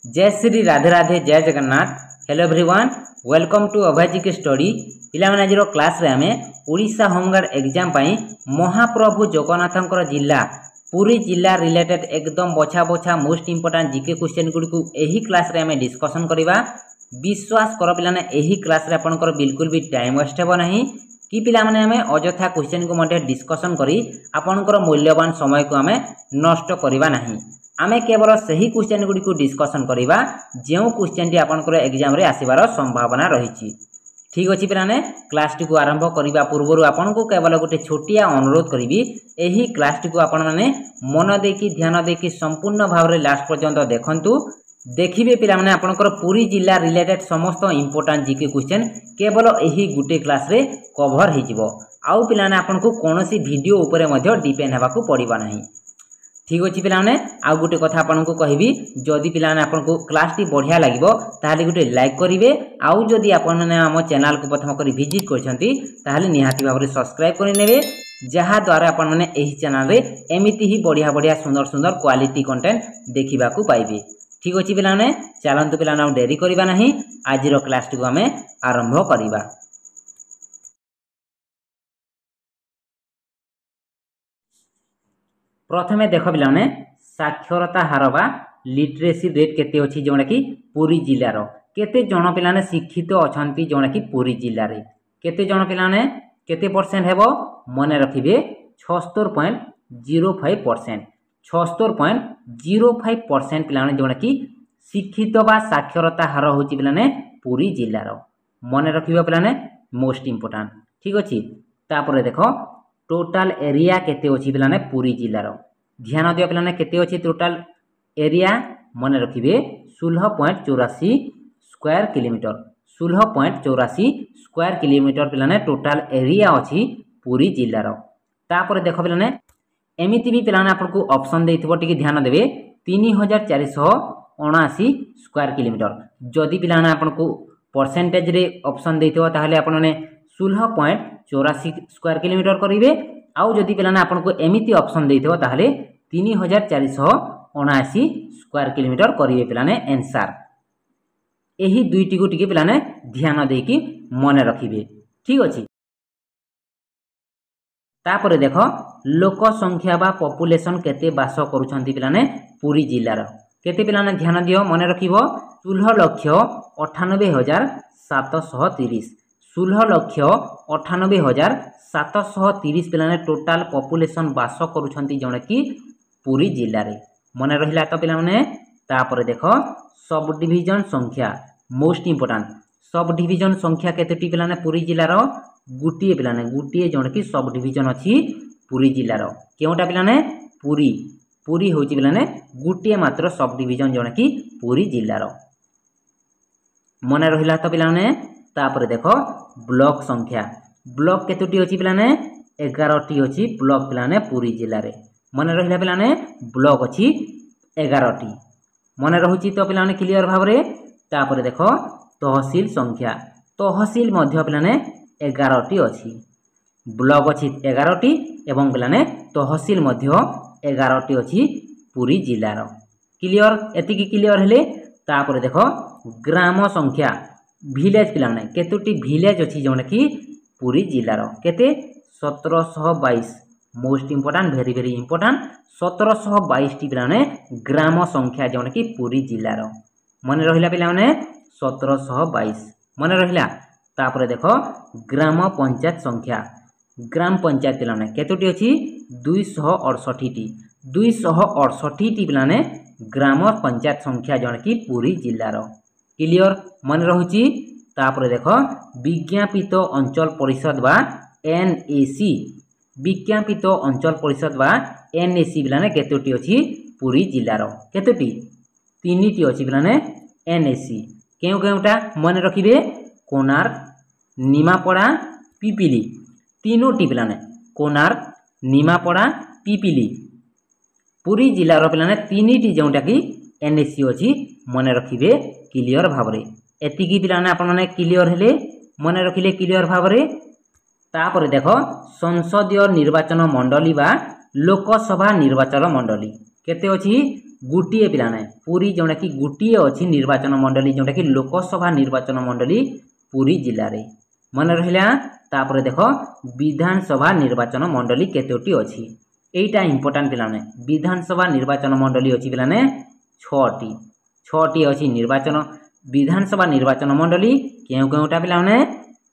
जय श्री राधे राधे जय Jagannath. Hello everyone, welcome to Abhay के स्टडी। पिलाମାନେ ଆଜିର କ୍ଲାସରେ ଆମେ ଓଡ଼ିଶା ହୋମଗାର୍ड एग्जाम ପାଇଁ महाप्रभु जगन्नाथଙ୍କର जिला पुरी जिला रिलेटेड एकदम बछा बछा मोस्ट इंपोर्टेंट जीके क्वेश्चन गुडी एही क्लास रे हमें डिस्कशन करबा। विश्वास कर पिलाने एही क्लास रे आपनकर बिल्कुल भी टाइम वेस्ट हेबो नाही कि पिलाମାନେ हमें अजथा क्वेश्चन को मध्ये डिस्कशन करी आपनकर मूल्यवान समय को हमें नष्ट करबा नाही। आमे केवल सही क्वेश्चन गुडी को डिस्कशन करबा जे क्वेश्चन टी आपनकर एग्जाम रे आसीबार संभावना रहिछि। ठीक अछि पिलाने, क्लास टी को आरंभ करबा पूर्व आपन को केवल गोटे छोटिया अनुरोध करी एही क्लास टी को आपन माने मन देकी ध्यान देकी संपूर्ण भाव रे लास्ट पर्यंत देखंतु। देखिबे पिलाମାନେ आपनकर पूरी जिला रिलेटेड समस्त इंपोर्टेंट जीके क्वेश्चन केवल एही गुटे क्लास रे कवर हे जिवो। आउ पिलाने आपन को कोनोसी वीडियो ऊपर मध्ये डिपेंड हेबा को पड़िबा नाही। ठीक अछि पिलाने, आउ गुटे कथा आपन को कहबी, जदि पिलाने आपन को क्लास टी बढ़िया लागिवो ताहाले गुटे लाइक करिवे। आउ जदि आपन माने हम चैनल को प्रथम करी विजिट करछंती ताहाले निहाती भाबरे सब्सक्राइब करि नेबे, जहा द्वारा आपन माने एही चैनल रे एमिति ही बढ़िया बढ़िया सुंदर सुंदर क्वालिटी कंटेंट देखिबा को पाइबे। ठीक अछि पिलाने, चलंतु पिलाने हम देरी करिबा नाही, आजिरो क्लास टी को हमें आरंभ करिबा। प्रथमे देख पिलाने साक्षरता हार बा लिटरेसी रेट केते अछि जोना कि पुरी जिल्लार केते जण पिलाने शिक्षित अछंती जोना कि पुरी जिल्ला रे केते जण पिलाने केते परसेंट हेबो मने रखिबे 76.05%। 76.05% पिलाने जोना कि शिक्षित बा साक्षरता हार होची पिलाने पुरी जिल्लार मने रखिबो पिलाने मोस्ट इंपोर्टेंट। ठीक अछि, तापर देखो टोटल एरिया केते अछि पिलाने पुरी जिल्लार ध्यान दियो पिलाने केते अछि टोटल एरिया मने रखिबे 16.84 स्क्वायर किलोमीटर। 16.84 स्क्वायर किलोमीटर पिलाने टोटल एरिया अछि पुरी जिल्लार। तापर देखो पिलाने एमिति भी पिलाने आपन को ऑप्शन देइथिबो, टिके ध्यान देबे 3479 स्क्वायर किलोमीटर। जदि पिलाने आपन को परसेंटेज रे ऑप्शन देइथिबो ताहाले आपन माने 16.84 स्क्वायर किलोमीटर करिवे। आउ जदि पिलाने आपन को एमिति ऑप्शन देइथिबो ताहाले 3479 स्क्वायर किलोमीटर करिवे पिलाने आंसर। एही दुईटी को टिके पिलाने ध्यान देकी मने रखिबे। ठीक अछि, तापर देखो लोक संख्या बा पॉपुलेशन केते बास करूछंती पिलाने पुरी जिल्लार केते पिलाने ध्यान दियो मने रखिबो 16,98,730। 16,98,730 पिलाने टोटल पॉपुलेशन बास करूछंती जोना कि पुरी जिल्ला रे मने रहिला तो पिलाने। तापर देखो सब डिवीजन संख्या मोस्ट इंपोर्टेंट। सब डिवीजन संख्या केतेटी पिलाने पुरी जिल्लार गुटिए पिलाने गुटिए जोना कि सब डिवीजन अछि पुरी जिल्लार केउटा पिलाने पुरी पुरी होची पिलाने गुटिए मात्र सब डिवीजन जोना कि पुरी जिल्लार मने रहिला तो पिलाने। तापर देखो ब्लॉक संख्या ब्लॉक केतोटी अछि पिलाने 11टी अछि ब्लॉक पिलाने पुरी जिल्ला रे मने रहिला पिलाने ब्लॉक अछि 11टी मने रहुची तो पिलाने क्लियर भाबरे। तापर देखो तहसील संख्या तहसील मध्य पिलाने 11टी अछि ब्लॉक अछि 11टी एवं पिलाने तहसील मध्य 11टी अछि पुरी जिल्लार। क्लियर, एति की क्लियर हेले। तापर देखो ग्राम संख्या विलेज पिलाने केतोटी विलेज अछि जोना कि पुरी जिल्लार केते 1722 most important very very important 1722 T पिलाने ग्राम संख्या जोना कि पुरी जिल्लार मने रहिला पिलाने 1722 मने रहिला। तापर देखो ग्राम पंचायत संख्या ग्राम पंचायत पिलाने केतोटी अछि 268 टी 268 टी पिलाने ग्राम पंचायत संख्या जोना कि पुरी जिल्लार क्लियर मन रहुची। तापर देखो विज्ञापित अंचल परिषद बा एनएसी विज्ञापित अंचल परिषद बा एनएसी पिलाने केतोटी अछि पुरी जिल्लार केतोटी 3टी अछि पिलाने एनएसी केउ केउटा मन रखिबे कोणार्क निमापड़ा पिपिली 3टी पिलाने कोणार्क निमापड़ा पिपिली पुरी जिल्लार पिलाने 3टी जोंटा कि एनएसी अछि मन रखिबे क्लियर भाबरे। एतिकी पिलाने आपन माने क्लियर हेले मन रखिले क्लियर भाबरे। तापर देखो संसदीय निर्वाचन मंडली बा लोकसभा निर्वाचन मंडली केते अछि गोटे पिलाने पुरी जोटा कि गोटे अच्छी निर्वाचन मंडली जोटा कि लोकसभा निर्वाचन मंडली पुरी जिले में मन रहा। तापर देख विधानसभा निर्वाचन मंडली केतोटी अच्छी एटा इंपोर्टां पिलाने विधानसभा निर्वाचन मंडली अच्छी पिलाने 6टी अच्छी निर्वाचन विधानसभा निर्वाचन मंडली केउ केउटा पिलाने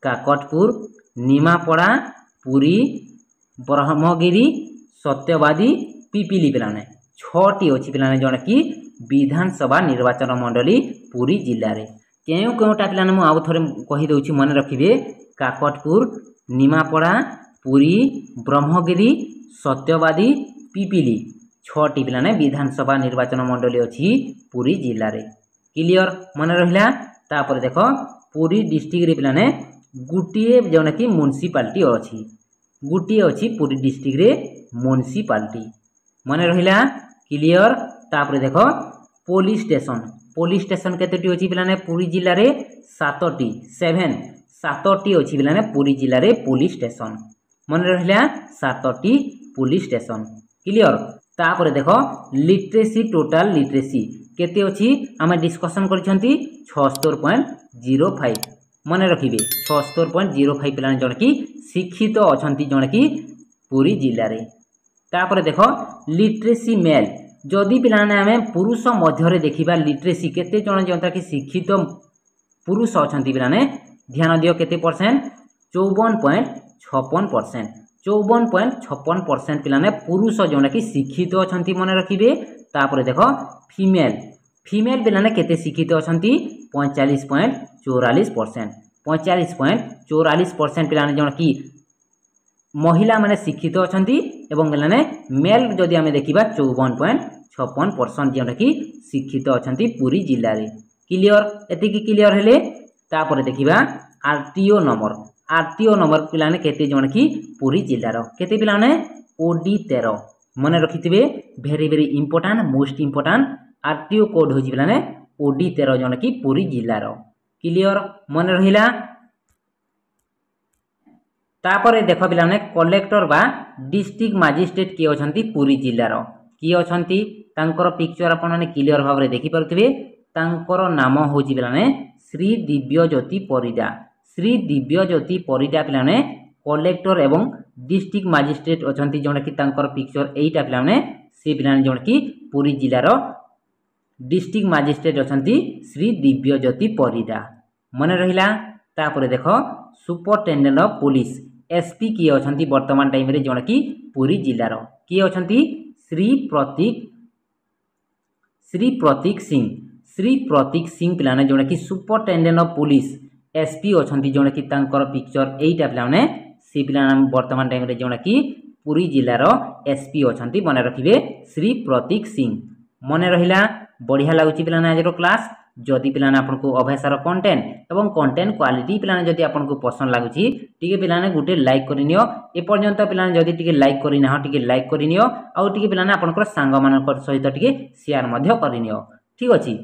काकटपुर निमापड़ा पुरी ब्रह्मगिरी सत्यवादी पिपिली पिलाने 6टी अच्छी पिलाने जोटा कि विधानसभा निर्वाचन मंडली पुरी जिले में केउ केउटा पिलाने मु आउ थोड़े कहि दउछि मन रखिबे काकटपुर निमापड़ा पुरी ब्रह्मगिरी सत्यवादी पिपिली 6टी पिलाने विधानसभा निर्वाचन मंडली अच्छी पुरी जिले में क्लियर मन रहा। तापर देख पुरी डिस्ट्रिक्ट रे पिलाने गोटे जोटा कि म्युनिसिपालिटी अच्छी गोटे अच्छी पुरी डिस्ट्रिक्ट रे म्युनिसिपालिटी मन रहा क्लियर। तापर देख पुलिस स्टेशन केतोटी अच्छी पिलाने पुरी जिले में 7टी अच्छी पिलाने पुरी जिले में पुलिस स्टेशन मन रहा 7टी पुलिस स्टेशन क्लियर। तापर देख लिटरेसी टोटाल लिटरेसी केते अच्छी आम डिस्कसन करछंती 76.05 मन रखिए 76.05 पिलाने जण कि शिक्षित अछंती जण कि पुरी जिले में। तापर देख लिटरेसी मेल जदि पिलाने आम पुरुष मध्य देखा लिटरेसी केते जण जनता कि शिक्षित पुरुष अछंती पिलाने ध्यान दियो केते परसेंट 54.56% 54.56% पिलाने पुरुष जोटा कि शिक्षित अछंती मन रखिए। तापर देख फीमेल पिलाने केते शिक्षित अछंती 45.44% 45.44% पिलाने जोटा कि महिला माने शिक्षित अछंती एवं पिलाने मेल जदि आमे देखिबा 54.56% जोटा कि शिक्षित अछंती पुरी जिल्ला रे क्लियर एतिकी क्लियर हेले। तापर देखिबा आरटीओ नंबर पिलाने केते जण कि पुरी जिल्ला रो केते पिलाने ओडी 13 मन रखिथिबे very very important most important RTO code होची पिलाने ओडी 13 जण कि पुरी जिल्ला रो क्लियर मन रहिला। तापर देख पिलाने कलेक्टर बा डिस्ट्रिक्ट मजिस्ट्रेट किए अछंती पुरी जिल्ला रो किए अछंती तांकर पिक्चर आपण माने क्लियर भाव रे देखि परथिबे तांकर नाम होची पिलाने श्री दिव्यज्योति परिडा श्री दिव्यज्योति परिडा पिलाने कलेक्टर एवं डिस्ट्रिक्ट मजिस्ट्रेट अछंती जों कि तांकर पिक्चर एटा पिलाने से पिलाने जों कि पुरी जिल्ला रो डिस्ट्रिक्ट मजिस्ट्रेट अछंती श्री दिव्यज्योति परिडा मन रहिला। तापर देख सुपरिटेंडेंट ऑफ पुलिस एसपी किए अछंती वर्तमान टाइम रे जों कि पुरी जिल्ला रो किए अछंती श्री प्रतीक सिंह पिलाने जों कि सुपरिटेंडेंट ऑफ पुलिस एसपी अछंती जों कि तांकर पिक्चर एटा पिलाने से पिलाने वर्तमान टाइम रे जों कि पुरी जिल्ला रो एसपी अछंती मन रखिबे श्री प्रतीक सिंह मन रहिला। बढ़िया लागुची पिलाने आज रो क्लास जदि पिलाने आपनको अभ्यासर कंटेंट एवं कंटेंट क्वालिटी पिलाने जदि आपनको पसंद लागुची टिके पिलाने गुटे लाइक करिनियो ए पर्यंत पिलाने जदि टिके लाइक करिना टिके लाइक करिनियो आउ टिके पिलाने आपनकर सांग मानकर सहित टिके शेयर मध्य करिनियो ठीक अछि।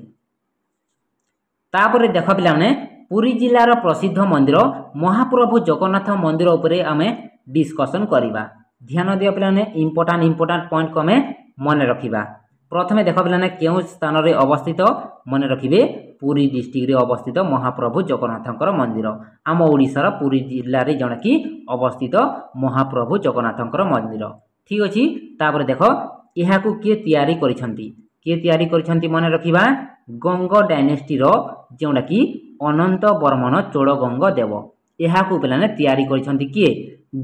तापर देख पिलाने पुरी जिल्लार प्रसिद्ध मंदिर महाप्रभु जगन्नाथ मंदिर उपरे आमे डिस्कशन करिबा ध्यान दियो पिलाने इंपोर्टेंट पॉइंट को आमे मन रखिबा। प्रथमे देख पिलाने केउ स्थान रे अवस्थित मन रखिबे पुरी डिस्ट्रिक्ट रे अवस्थित महाप्रभु जगन्नाथकर मंदिर आम ओडिशार पुरी जिल्ला रे जण कि अवस्थित महाप्रभु जगन्नाथकर मंदिर ठीक अछि। तापर देख एहाकू के तयारी करिसंती मन रखिबा गंग डायनेस्टी रो जोंडा कि अनंत वर्मन चोल गंग देव एहाकू पिलाने तयारी करिसंती किए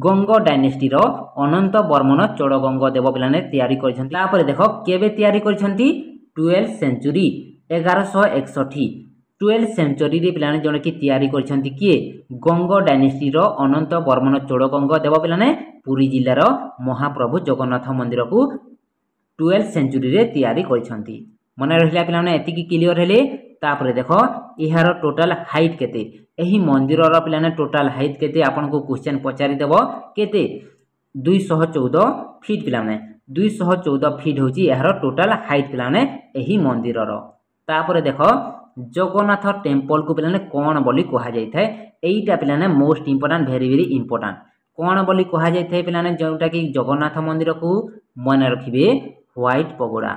गंग डायनेस्टी रो अनंत वर्मन चोल गंग देव पिलाने तयारी करिसंती। तापर देख केबे तयारी करिसंती 12th सेंचुरी 1161 12th सेंचुरी रे पिलाने जों कि तयारी करिसंती किए गंग डायनेस्टी रो अनंत वर्मन चोल गंग देव पिलाने पुरी जिल्ला रो महाप्रभु जगन्नाथ मंदिर को 12th सेंचुरी रे तयारी करिसंती मन रहिला पिलाने एतिकी क्लियर हेले। तापर देख इहार टोटल हाइट केते एही मंदिर रो पिलाने टोटल हाइट केते आपनको क्वेश्चन पचारि देबो केते 214 फीट पिलाने 214 फीट होची इहार टोटल हाइट पिलाने एही मंदिर रो। तापर देख जगन्नाथ टेम्पल को पिलाने कोन बोली कहा जाय थाए एईटा पिलाने most important very very important कोन बोली कहा जाय थाए पिलाने जोटा कि जगन्नाथ मंदिर को मन रखिबे व्हाइट पगोड़ा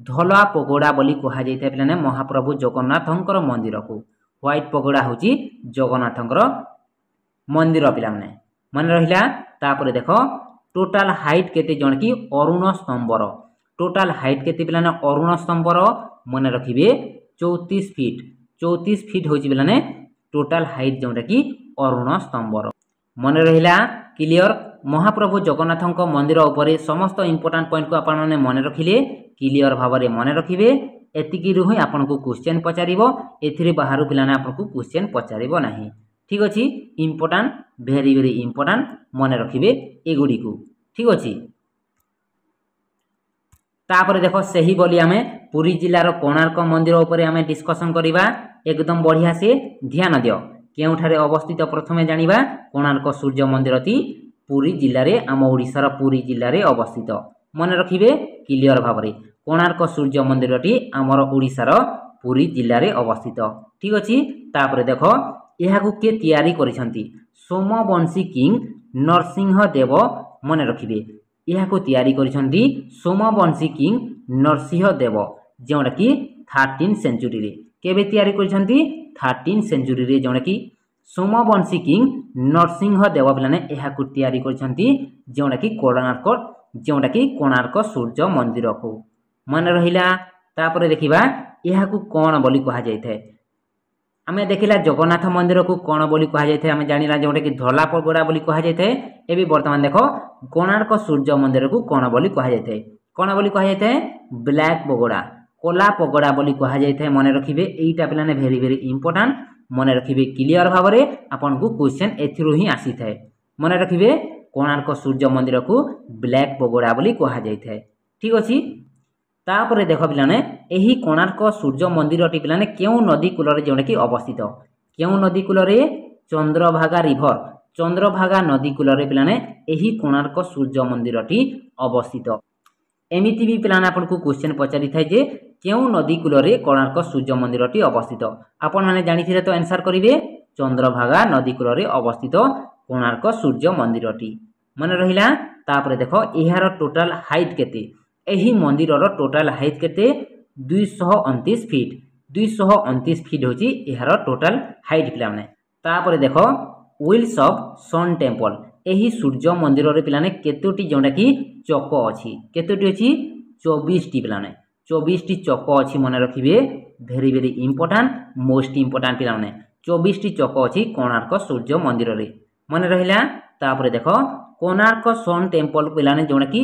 धला पगोड़ा बोली कहा जाइए पे महाप्रभु जगन्नाथंकर मंदिर को व्हाइट पगोड़ा हूँ जगन्नाथंकर मंदिर पे मन रहा। तापर देख टोटाल हाइट केते जण की अरुण स्तंभर टोटाल हाइट केते पे अरुण स्तंभर मन रखिए 34 फीट 34 फीट हो टोटाल हाइट जोटा कि अरुण स्तंभर मन रहा। क्लियर। महाप्रभु जगन्नाथ मंदिर उपरे समस्त इंपोर्टाट पॉइंट को आपण मन रखिले क्लियर भाव में मन रखिए। एतिकी ही आपन को क्वेश्चन पचार ए बाहर पिलाने आपको क्वेश्चन पचार ना। ठीक अच्छे। इंपोर्टाट भेरी भेरी इंपोर्टाट मन रखिए एगुड़ी को। ठीक अच्छे। तापर देख सही बोली आमे पुरी जिलार कोणार्क मंदिर उपरे आमे डिस्कशन करिबा एकदम बढ़िया से ध्यान दियो। केउठारे अवस्थित प्रथमे जानिबा कोणार्क सूर्य मंदिरटी पुरी जिल्ला रे आम ओडिशार पुरी जिल्ला रे अवस्थित मन रखिबे क्लियर भाव में। कोणार्क सूर्य मंदिरटी आमर ओडिशार पुरी जिल्ला रे अवस्थित। ठीक अछि। तापर देख एहाकु के तयारी करिसंती सोमवंशी किंग नरसिंह देव मन रखिबे। एहाकु तयारी करिसंती सोमवंशी किंग नरसिंह देव जोटा कि 13 सेंचुरी रे केबे तयारी करिसंती 13 सेंचुरी रे जोटा कि सोमवंशी किंग नरसिंह देव पिलाने एहाकु तयारी करिसंती जोटा कि कोणार्क सूर्य मंदिर को मन रहिला। तापर देखिबा एहाकु कोन बोली कहा जायथे। आमे देखिला जगन्नाथ मंदिर को कौन बोली कहा जायथे आमे जानिला जोटा कि धला पगोड़ा बोली कहा जायथे। एबे वर्तमान देखो कोणार्क सूर्य मंदिर को कौन बोली कहा जायथे। कौन बोली कहा जायथे ब्लैक पगोड़ा कोला पगोड़ा बोली कहा जायथे मन रखिबे। एईटा पिलाने भेरी भेरी इंपोर्टेंट मन रखिबे क्लियर भाव में। आपन को क्वेश्चन एथिरु ही आसी थाए मन रखिबे कोणार्क सूर्य मंदिर को ब्लैक पगोड़ा बोली कहा जायथे। ठीक अछि। तापर देख पिलाने एही कोणार्क सूर्य मंदिर टी पिलाने केउ नदी कूल रे जोटा कि अवस्थित केउ नदी कूल रे चंद्रभागा रिवर चंद्रभागा नदी कूल रे पिलाने एही कोणार्क सूर्य मंदिर टी अवस्थित। एमिति भी पिलाने आपन को क्वेश्चन पचारि थाए जे केउ नदी कूल रे कोणार्क सूर्य मंदिर टी अवस्थित आपन माने जानिथिले तो आंसर करिवे चंद्रभागा नदी कूल रे अवस्थित कोणार्क सूर्य मंदिर टी मन रहिला। तापर देखो एहार टोटल हाइट केते एही मंदिर टोटल हाइट केते 229 फीट 229 फीट होची एहार टोटल हाइट पिलाने। तापर देखो व्हील्स ऑफ सन टेम्पल एही सूर्य मंदिर रे पिलाने केतोटी जोंडा कि चक अछि केतोटी अछि 24 टी पिलाने 24 टी चक अछि मन रखिबे भेरी भेरी इंपोर्टेंट मोस्ट इंपोर्टेंट पिलाने 24 टी चक अछि कोणार्क सूर्य मंदिर रे मन रहिला। तापर देखो कोणार्क सन टेम्पल पिलाने जोंडा कि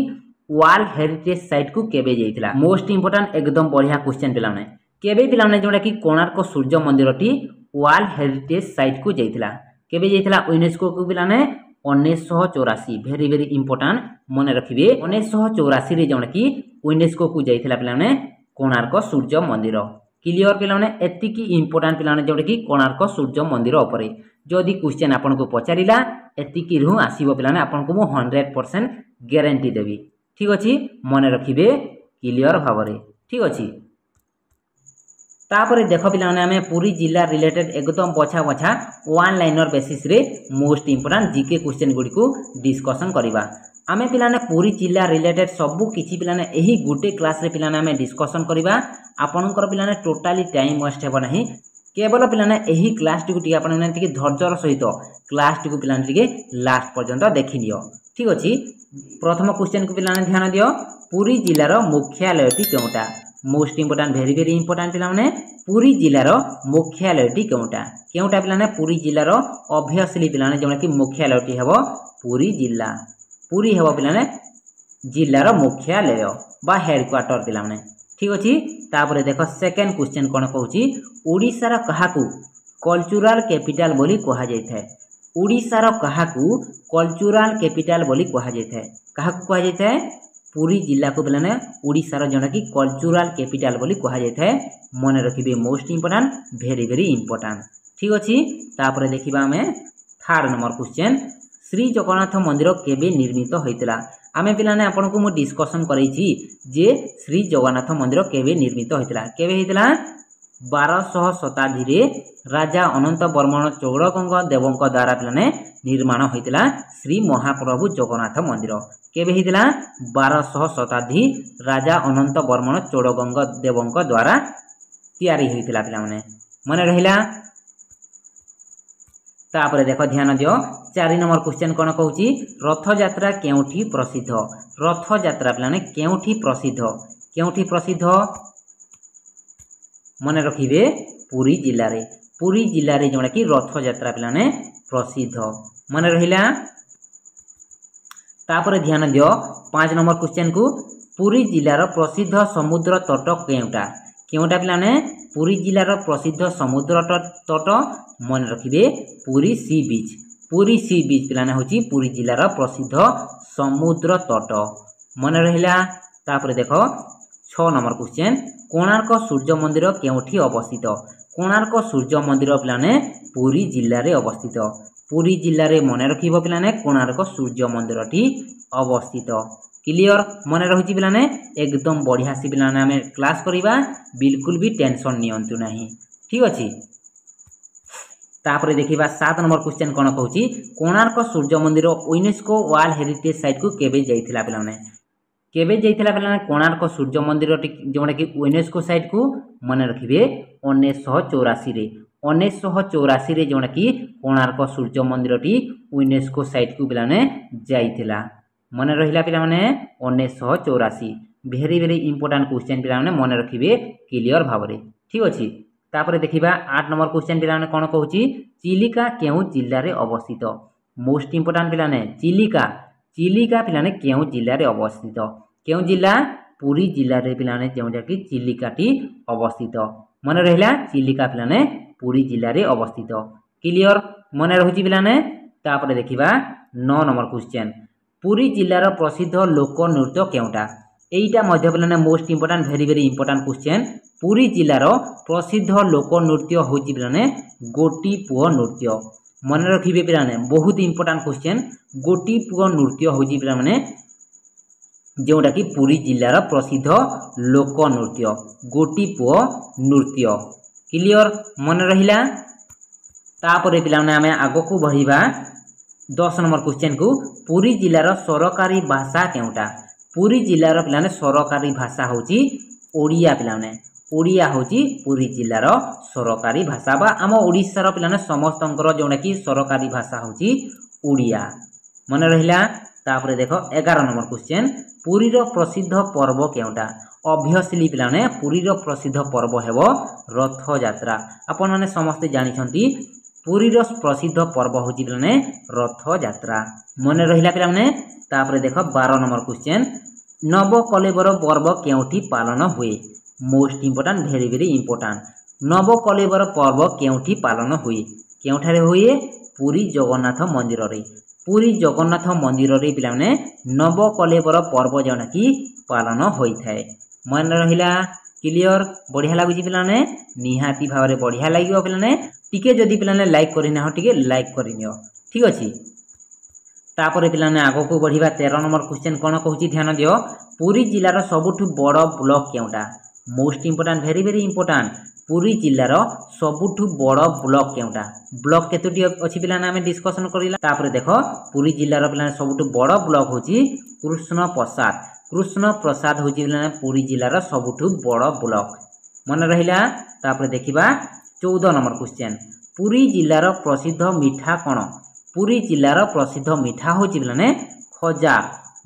वर्ल्ड हेरिटेज साइट को केबे जाइतिला मोस्ट इंपोर्टेंट एकदम बढ़िया क्वेश्चन पिलाने केबे पिलाने जोंडा कि कोणार्क सूर्य मंदिर टी वर्ल्ड हेरिटेज साइट को जाइतिला केबे जाइतिला यूनेस्को को पिलाने 1984 भेरी भेरी इंपोर्टेंट मन रखिबे 1984 रे जोंडा कि यूनेस्को को जाइतिला पिलाने कोणार्क सूर्य मंदिर। क्लियर पिलाने एतिकी इंपोर्टेंट पिलाने जोंडा कि कोणार्क सूर्य मंदिर उपरे जदि क्वेश्चन आपन को पचारिला एतिकी रु आसीबो पिलाने आपन को 100% गारंटी देबी। ठीक अच्छे मन रखिए क्लियर भाव में। ठीक अच्छे। तापर देख पिलाने आमे पुरी जिला रिलेटेड एकदम बछा बछा वन लाइनर बेसिस रे मोस्ट इंपोर्टेंट जीके क्वेश्चन गुडी को डिस्कशन करिबा। आमे पिलाने पुरी जिला रिलेटेड सबु किछि पिलाने एही गुटे क्लास रे पिलाने आमे डिस्कशन करिबा। आपनकर पिलाने टोटाली टाइम वेस्ट हेबो नाही केवल पिलाने एही क्लास टी को आपन टिके धैर्यर सहित क्लास टी को पिलाने टिके लास्ट पर्यंत देखि लियो। ठीक अछि। प्रथम क्वेश्चन को पिलाने ध्यान दियो पुरी जिलार मुख्यालयटी केउटा मोस्ट इंपोर्टेंट भेरी भेरी इंपोर्टेंट पिलाने पुरी जिलार मुख्यालयटी केउटा केउटा पिलाने पुरी जिलार ऑब्वियसली पिलाने जोना कि मुख्यालयटी हेबो पुरी जिला पुरी हेबो पिलाने जिलार मुख्यालय बा हेडक्वार्टर पिलाने। ठीक अछि। तापर देखो सेकंड क्वेश्चन कोन कहूची ओडिसा काहाकू कल्चरल कैपिटल बोली कहा जायथाय ओडिशार काहाकू कल्चरल कैपिटल बोली कहा जायथाय काहाकू कहा जायथाय पुरी जिला को पिलाने ओडिशार जोना कि कल्चरल कैपिटल बोली कहा जायथाय मन रखिबे मोस्ट इंपोर्टेंट भेरी भेरी इंपोर्टेंट। ठीक अछि। तापर देखिबा हमें third number question Shri Jagannath मंदिर केबे निर्मित होइतिला आमे पिलाने आपन को मु डिस्कशन करैछि जे श्री जगन्नाथ मंदिर केबे निर्मित होइतिला केबे होइतिला 1200 शताब्दी राजा अनंत वर्मन चौड़गंग देवों द्वारा पे निर्माण होता श्री महाप्रभु जगन्नाथ मंदिर केबे होता 1200 शताब्दी राजा अनंत वर्मन चौड़गंग देवों द्वारा तैयारी होता पे मन रहा। तापर देख ध्यान दियो 4 नंबर क्वेश्चन कौन कहूँ रथ यात्रा केउठी प्रसिद्ध रथ यात्रा पे केउठी प्रसिद्ध मन रखिए पुरी जिले में जोड़ा कि रथ यात्रा पे प्रसिद्ध मन रहा। तापर ध्यान दियो 5 नंबर क्वेश्चन को पुरी जिलार प्रसिद्ध समुद्र तट केउटा पे पुरी जिलार प्रसिद्ध समुद्र तट मन रखिए पुरी सी बीच पे हूँ पुरी जिलार प्रसिद्ध समुद्र तट मन रहा। तापर देख 6 नंबर क्वेश्चन कोणार्क सूर्य मंदिर केउठी अवस्थित कोणार्क सूर्य मंदिर पे पुरी जिले में अवस्थित पुरी जिले में मन रखिब पे कोणार्क सूर्य मंदिर अवस्थित क्लियर मन रही पे एकदम बढ़िया से पे आम क्लास करवा बिल्कुल भी टेंशन नियंतु नहीं ठीक अच्छे। तापर देखिबा 7 नंबर क्वेश्चन कौन कहूँ कोणार्क सूर्य मंदिर यूनेस्को वर्ल्ड हेरिटेज साइट को केबे जाइथिला पे कोणार्क सूर्य मंदिर जोड़ा कि यूनेस्को साइट को मन रखिए 1984 जोड़ा कि कोणार्क सूर्य मंदिर यूनेस्को साइट को पे जाइथिला मन रहा पे 1984 भेरी भेरी इंपोर्टाट क्वेश्चन पे मन रखिए क्लियर भाव में ठीक अच्छे। तापर देखिबा 8 नंबर क्वेश्चन पे कौन कहूँ चिलिका केउ जिले में अवस्थित मोस्ट इंपोर्टाट पे चिलिका पे केउ जिले में अवस्थित केउ जिला पुरी जिले में पे जोटा कि चिलिकाटी अवस्थित मन रहा चिलिका पे पुरी जिले में अवस्थित क्लियर मन रही पे। तापर देखिबा 9 नंबर क्वेश्चन पुरी जिलार प्रसिद्ध लोक नृत्य केउटा एटा मध्य पे मोस्ट इंपोर्टाट भेरी भेरी इंपोर्टाट क्वेश्चन पुरी जिलार प्रसिद्ध लोक नृत्य हूँ पे गोटी पुओ नृत्य मन रखिए पे बहुत इंपोर्टाट क्वेश्चन गोटी पुओ नृत्य हूँ पे जोटा कि पुरी जिलार प्रसिद्ध लोक नृत्य गोटी पुओ नृत्य क्लियर मन रहा। तापर पे आम आग को बढ़िबा 10 नंबर क्वेश्चन को पुरी जिलार सरकारी भाषा केउटा पुरी जिलार पे सरकारी भाषा हूँ ओडिया पे ओडिया हूँ पुरी जिलार सरकारी भाषा बा आम ओडिशार पे समस्तंकर जोड़ा कि सरकारी भाषा हूँ ओडिया मन रहा। तापर देख 11 नंबर क्वेश्चन पुरीर प्रसिद्ध पर्व केउटा ऑब्वियसली पे पुरीर प्रसिद्ध पर्व हेब रथ यात्रा आपण मैंने समस्ते जानी पुरीर प्रसिद्ध पर्व हूँ पे रथ यात्रा मन रहा पे। तापर देख 12 नंबर क्वेश्चन नवकलेवर पर्व केउठी पालन हुए मोस्ट इंपोर्टाट भेरी भेरी इंपोर्टाट नवकलेवर पर्व केउठी पालन हुए केउठारे हुए पुरी जगन्नाथ मंदिर रे पुरी जगन्नाथ मंदिर रे पे नवकलेवर पर्व जोटा कि पालन होता है मन रहा क्लियर बढ़िया लगुच पे निहाती भाव में बढ़िया लगे पे टिके जदि पे लाइक करना टे लाइक करनी ठीक अच्छे। तापर पे आग को बढ़िया 13 नंबर क्वेश्चन कौन कहूँ ध्यान दियो पुरी जिलार सबुठ बड़ ब्लॉक केउटा मोस्ट इंपोर्टाट भेरी भेरी इंपोर्टाट पुरी जिलार सबुठ बड़ ब्लॉक केउटा ब्लॉक केतोटी अच्छी पे आम डिस्कसन करा। तापर देख पुरी जिलार पे सबुठ बड़ ब्लॉक हूँ कृष्ण प्रसाद हूँ पुरी जिलार सबुठ बड़ ब्लॉक मन रहा। तापर देखिबा 14 नंबर क्वेश्चन पुरी जिलार प्रसिद्ध मिठा कौन पुरी जिलार प्रसिद्ध मिठा हूँ पे खजा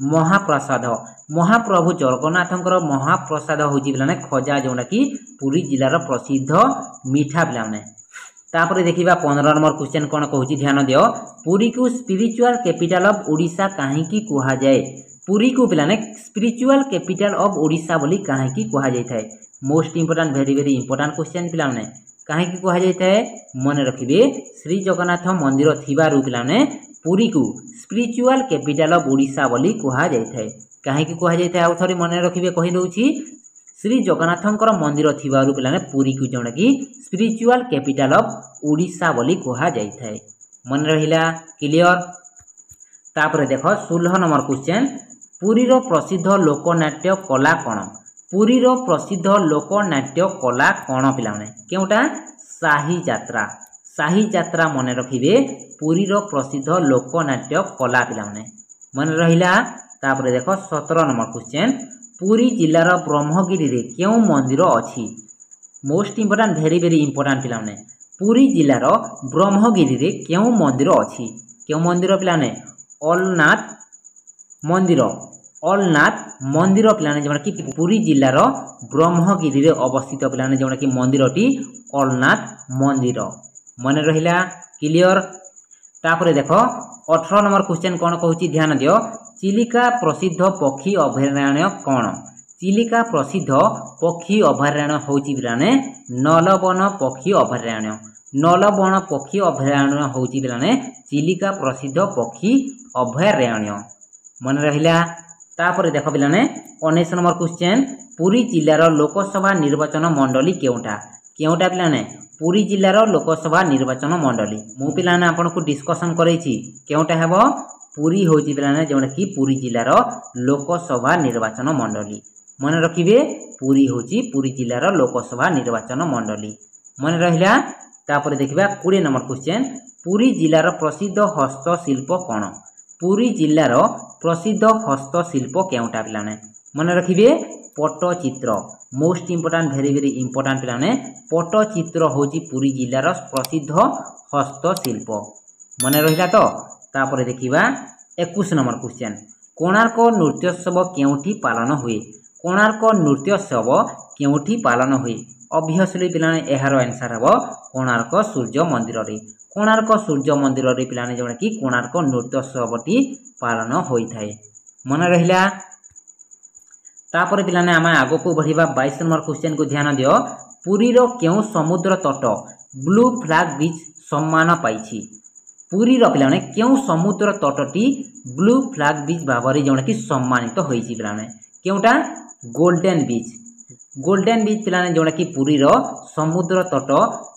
महाप्रसाद महाप्रभु जगन्नाथंकर महाप्रसाद हूँ पे खजा जोटा कि पुरी जिलार प्रसिद्ध मिठा पे। तापर देखिबा 15 नंबर क्वेश्चन कौन कहूँ ध्यान दियो पुरी को स्पिरिचुअल कैपिटल ऑफ ओडिशा कहीं कहा जाए पुरी को पे स्पिरिचुअल कैपिटल ऑफ ओडिशा बोली कहीं कहा जाए मोस्ट इंपोर्टाट भेरी भेरी इंपोर्टाट क्वेश्चन पे कहीं कहा जाए मन रखिए श्री जगन्नाथ मंदिर थिबारु पे पुरी को स्पिरिचुअल कैपिटल ऑफ ओडिशा बोली कहा जाए कहीं कहा जाए आउ थे मन रखिए कहीदे श्री जगन्नाथंकर मंदिर थिबारु पे पुरी को जोड़ा कि स्पिरिचुअल कैपिटल ऑफ ओडिशा बोली कहा जाए मन रहा क्लियर। तापर देख 16 नंबर क्वेश्चन पुरीर प्रसिद्ध लोकनाट्य कला कौन पुरीर प्रसिद्ध लोकनाट्य कला कौन पिलाने केउटा साही यात्रा मन रखिबे पुरीर प्रसिद्ध लोकनाट्य कला पिलाने मन रहिला। तापर देख 17 नंबर क्वेश्चन पुरी जिलार ब्रह्मगिरी रे केउ मंदिर अछि मोस्ट इंपोर्टेंट वेरी इंपोर्टेंट पिलाने पुरी जिलार ब्रह्मगिरी रे केउ मंदिर अछि केउ मंदिर पिलाने अलनाथ मंदिर पिलाने जोड़ा कि पुरी जिलार ब्रह्मगिरी रे अवस्थित पिलाने जोड़ा कि मंदिरटी अलनाथ मंदिर मन रहिला क्लियर। तापर देख 18 नंबर क्वेश्चन कौन कहूँ ध्यान दियो चिलिका प्रसिद्ध पक्षी अभयारण्य कौन चिलिका प्रसिद्ध पक्षी अभयारण्य होची पिलाने नलबन पक्षी अभयारण्य होची पिलाने चिलिका प्रसिद्ध पक्षी अभयारण्य मन रहिला। तापर देख पिलाने 19 नंबर क्वेश्चन पुरी जिलार लोकसभा निर्वाचन मंडली केउटा पिलाने पुरी जिलार लोकसभा निर्वाचन मंडली मु पिलाने आपन को डिस्कशन करैछि केउटा हेबो पुरी होची पिलाने जोंडा कि पुरी जिलार लोकसभा निर्वाचन मंडली मन रखिबे पुरी होची पुरी जिलार लोकसभा निर्वाचन मंडली मन रहिला। तापर देखिबा 20 नंबर क्वेश्चन पुरी जिलार प्रसिद्ध हस्तशिल्प कौन पुरी जिलार प्रसिद्ध हस्तशिल्प केउटा पिलाने मन रखिबे Pattachitra most important very important पिलाने पट्टचित्र होची पुरी जिलार प्रसिद्ध हस्तशिल्प मन रहिला। तो तापर देखिबा 21 नंबर क्वेश्चन कोणार्क नृत्योत्सव केउठी पालन हुए कोणार्क नृत्योत्सव केउठी पालन हुए ऑब्वियसली पिलाने एहार आंसर हबो कोणार्क सूर्य मंदिर रे पिलाने जोड़ा कि कोणार्क नृत्योत्सवटी पालन होई थाए मन रहिला। तापर पिलाने आम आगो को बढ़िबा 22 नंबर क्वेश्चन को ध्यान दियो पुरीर केउ समुद्र तट ब्लू फ्लैग बीच सम्मान पाइछि पुरीर पिलाने केउ समुद्र तटटी ब्लू फ्लैग बीच भाबरे जोड़ा कि सम्मानित होइछि पिलाने केउटा गोल्डन बीच पिलाने जोड़ा कि पुरीर समुद्र तट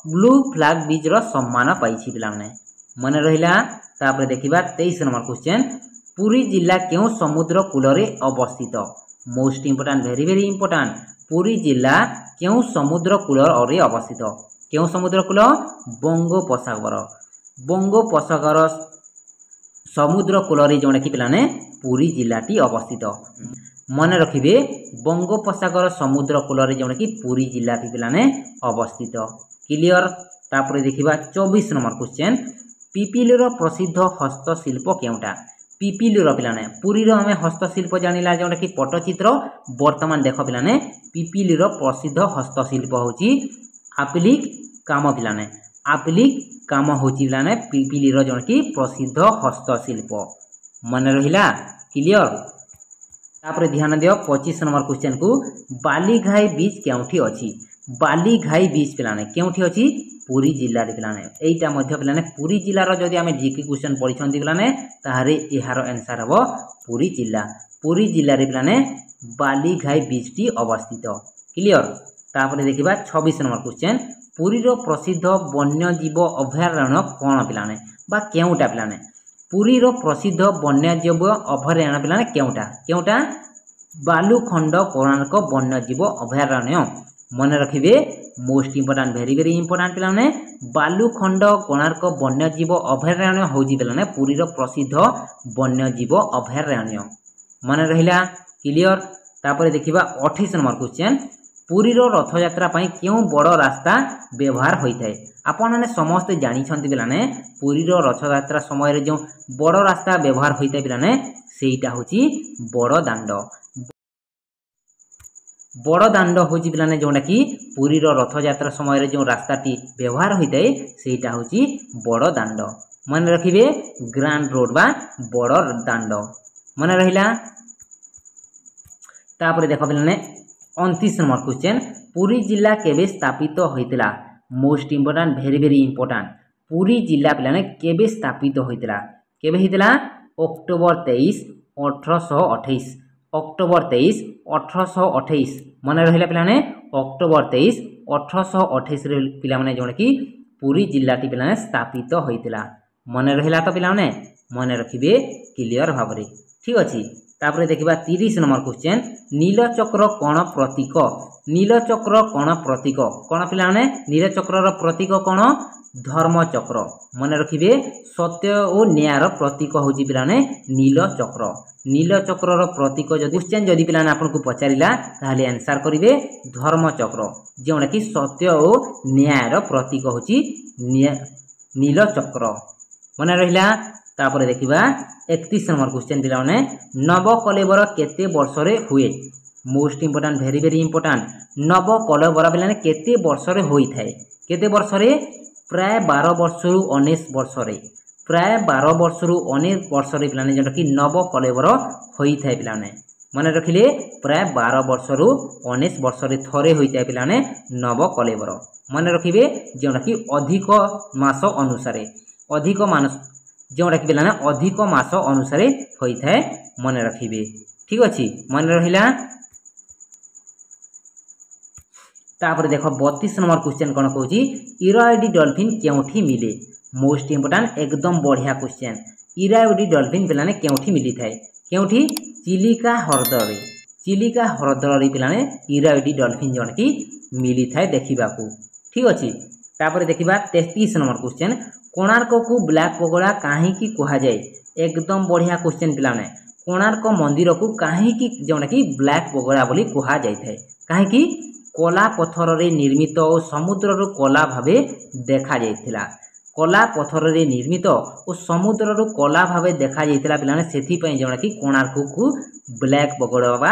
ब्लू फ्लैग बीच रो सम्मान पाइछि पिलाने मन रहिला। तापर देखिबा 23 नंबर क्वेश्चन पुरी जिला केउ समुद्र कूल रे अवस्थित most important very important Puri जिला केउ समुद्र कूल रे अवस्थित केउ समुद्र कूल बंगोपसागर समुद्र कूल रे जोड़ा कि पिलाने पुरी जिलाटी अवस्थित मन रखिबे बंगोपसागर समुद्र कूल रे जोड़ा कि पुरी जिलाटी पिलाने अवस्थित क्लियर। तापर देखिबा 24 नंबर क्वेश्चन पिपिलीर प्रसिद्ध हस्तशिल्प केउटा पिपिलीर पिलाने पुरीर आमे हस्तशिल्प जानिला जोड़ा कि पट्टचित्र वर्तमान देख पिलाने पिपिलीर प्रसिद्ध हस्तशिल्प होची आप्लिक काम होची पिलाने पिपिलीर जोड़ा कि प्रसिद्ध हस्तशिल्प मन रहिला क्लियर। तापर ध्यान दियो 25 नंबर क्वेश्चन को बालीघाई बीच केउठी अछि बालीघाई बीच पिलाने केउठी अछि पुरी जिल्ला रे पिलाने एटा मध्य पिलाने पुरी जिल्ला रो जदी आमे जीके क्वेश्चन पढिछंती पिलाने ताहारे एहार आंसर हबो पुरी जिल्ला रे पिलाने बालीघाई बीच टी अवस्थित क्लियर। तापर देखिबा 26 नंबर क्वेश्चन पुरी रो प्रसिद्ध वन्यजीव अभयारण्य कोन पिलाने बा केउटा पिलाने पुरी रो प्रसिद्ध वन्यजीव अभयारण्य पिलाने केउटा बालुखंड कोणार्क वन्यजीव अभयारण्य मन रखिबे मोस्ट इंपोर्टेंट वेरी इंपोर्टेंट पिलाने बालुखंड कोणार्क वन्यजीव अभयारण्य होजी पिलाने पुरी रो प्रसिद्ध वन्यजीव अभयारण्य मन रहिला क्लियर। तापर देखिबा 28 नंबर क्वेश्चन पुरी रो रथ यात्रा पई केउ बड़ रास्ता व्यवहार होई थाए आपण माने समस्त जानि छंती पिलाने पुरी रो रथ यात्रा समय रे जो बड़ रास्ता व्यवहार होई थाए पिलाने सेईटा होची बड़ दांड होची पिलाने जोंडा कि पुरी रो रथ यात्रा समय रे जो रास्ताटी व्यवहार होई थाए सेईटा होची बड़ दांड मन रखिबे ग्रांड रोड बा बड़ दांड मन रहिला। तापर देखो पिलाने 29 नंबर क्वेश्चन पुरी जिला केबे स्थापित होइतिला most important very important Puri जिला पिलाने केबे स्थापित होइतिला केबे हितिला अक्टोबर 23 1828 अक्टोबर 23 1828 मन रहिला पिलाने अक्टोबर 23 1828 रे पिला माने जों कि पुरी जिलाटी पिलाने स्थापित होइतिला मन रहिला। तो पिला माने मन रखिबे क्लियर भाबरे ठीक अछि। तापर देखिबा 30 नंबर क्वेश्चन नीलचक्र कोण प्रतीक नीलचक्र कोण प्रतीक कोण पिला माने नीलचक्रर प्रतीक कोण धर्मचक्र मन रखिबे सत्य और न्यायर प्रतीक होची पिला माने नीलचक्र नीलचक्रर प्रतीक जदि क्वेश्चन जदि पिला माने आपन को पचारिला ताहले आंसर करिवे धर्मचक्र जेउना कि सत्य और न्यायर प्रतीक होची नीलचक्र मन रहिला तापर देखिबा 31 नंबर क्वेश्चन पिला माने नव कलेवर केते वर्ष रे हुए most important very very important नव कलेवर पिला माने केते वर्ष रे होई थाए केते वर्ष रे प्राय 12 वर्ष रु 19 वर्ष रे प्राय 12 वर्ष रु 19 वर्ष रे पिला माने जेटा कि नव कलेवर होई थाए पिला माने मन रखिले प्राय 12 वर्ष रु 19 वर्ष रे थरे होई थाए पिला माने नव कलेवर मन रखिबे जेटा कि अधिक मास अनुसार अधिक मास जोटा कि पिला अधिक मास अनुसार होता है मन रखिए ठीक अच्छे मन रहा तापर देख 32 नंबर क्वेश्चन कौन कौच इरायोडी डॉल्फिन क्योंठी मिले मोस्ट इंपोर्टेंट एकदम बढ़िया क्वेश्चन इरायोडी डॉल्फिन पिला क्योंठी मिली थाए क्योंठी चिलिका हरदर पिला इरायोडी डॉल्फिन जन की मिली थाए देखा ठीक अच्छे तापर देखिबा 33 नंबर क्वेश्चन कोणार्क को ब्लैक पगोड़ा कहीं कह जाए एकदम बढ़िया क्वेश्चन पिलाने कोणार्क मंदिर को कहीं जोटा कि ब्लैक पगोड़ा बोली कह जाए कहीं कला पत्थर रे निर्मित और समुद्र कला भावे देखा जाइथिला कला पत्थर रे निर्मित और समुद्र कला भावे देखा जाइथिला पिलाने सेथि पई जोटा कि कोणार्क को ब्लैक पगोड़ा बा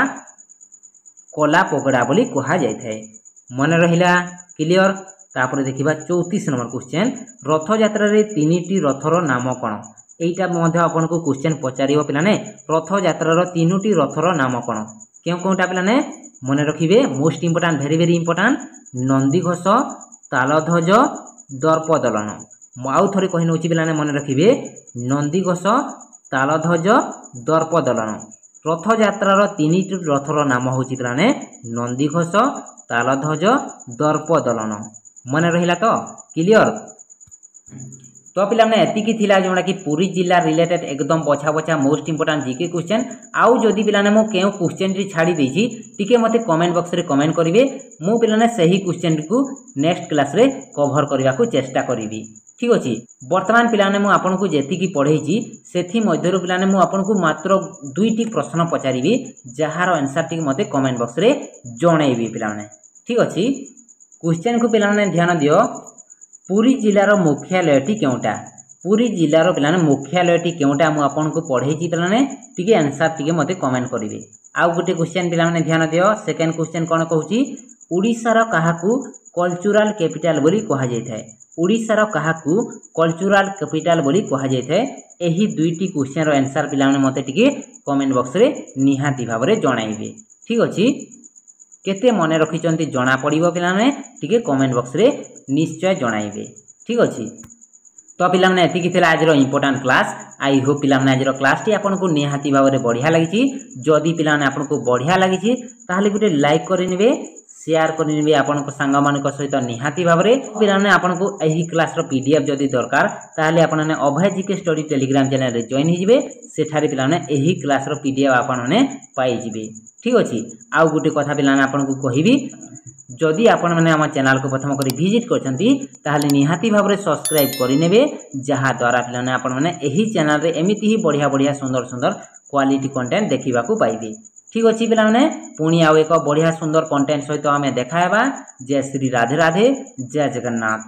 कला पगोड़ा बोली कह जाए मन रहिला क्लियर तापर देखिबा 34 नंबर क्वेश्चन रथ यात्रा रे तीनिटी रथर नाम कोन एटा मध्ये आपन को क्वेश्चन पचारिबो पिलाने रथ यात्रा रो तीनोटी रथर नाम कोन क्यों कोनटा पिलाने मन रखिबे most important very very important Nandighosh Taladhwaja Darpadalan आउ थरे कहि नउची पिलाने मन रखिबे नंदीघोष तालध्वज दर्पदलन रथ यात्रार तीनिटी रथर नाम होची पिलाने नंदीघोष तालध्वज दर्पदलन मन रहिला तो क्लियर तो पिला ने एतिकी थिला जोड़ा कि पुरी जिला रिलेटेड एकदम बछा बछा मोस्ट इंपोर्टेंट जीके क्वेश्चन आउ जदि पिला ने मो केउ क्वेश्चन री छाड़ी देछि टिके मते कमेंट बॉक्स रे कमेंट करिवे मो पिला ने सही क्वेश्चन को नेक्स्ट क्लास रे कवर करबा को चेष्टा करिवि ठीक अछि वर्तमान पिला ने मो आपन को जेतिकी पढेछि सेथि मध्यरु पिला ने मो आपन को मात्र दुईटी प्रश्न पचारिवि जहार आंसर टिक मते कमेंट बॉक्स रे जणैबि पिला ने ठीक अछि क्वेश्चन को पिला ने ध्यान दियो पुरी जिलार मुख्यालयटी केउटा पुरी जिलार पिला ने मुख्यालयटी केउटा मु आपन को पढेछि पिला ने टिके आंसर टिके मते कमेंट करिवे आउ गोटे क्वेश्चन पिला ने ध्यान दियो सेकंड क्वेश्चन कोन कहूची ओडिसा रो काहाकू कल्चरल कैपिटल बोली कहा जाय थाए ओडिसा रो काहाकू कल्चरल कैपिटल बोली कहा जाय थाए एही दुईटी क्वेश्चन रो आंसर पिला ने मते टिके कमेंट बॉक्स रे निहाती भाबरे जणाइबे ठीक अछि केते मने रखिचंती जणा पड़िबो पिला ने टिके कमेंट बॉक्स रे निश्चय जणाइबे ठीक अछि तो पिला ने एतिकी थिला आज रो इंपोर्टेंट क्लास आई होप पिला ने आज रो क्लास टी आपन को निहाती भाबरे बढ़िया लागिची जदी पिला ने आपन को बढ़िया लागिची ताहले गुटे लाइक करिनिबे शेयर करिनिबे आपन को संग मान को सहित निहाती भाबरे पिला ने आपन को एही क्लास रो पीडीएफ जदी दरकार ताहले आपन ने अभय जीके स्टडी टेलीग्राम चैनल रे जॉइन हिजिबे सेठारे पिला ने एही क्लास रो पीडीएफ आपन ने पाई जिबे ठीक अछि आउ गुटे कथा पिला ने आपन को कहिबी जदि आपण माने हम चैनल को प्रथम करी विजिट करछंती ताहले निहाती भाबरे सब्सक्राइब करिनेबे जहा द्वारा पिला ने आपण माने एही चैनल रे एमिति ही बढ़िया बढ़िया सुंदर सुंदर क्वालिटी कंटेंट देखिबा को पाइबे ठीक अछि पिला माने पुनी आउ एक बढ़िया सुंदर कंटेंट सहित हमें देखायबा जय श्री राधे राधे जय जगन्नाथ।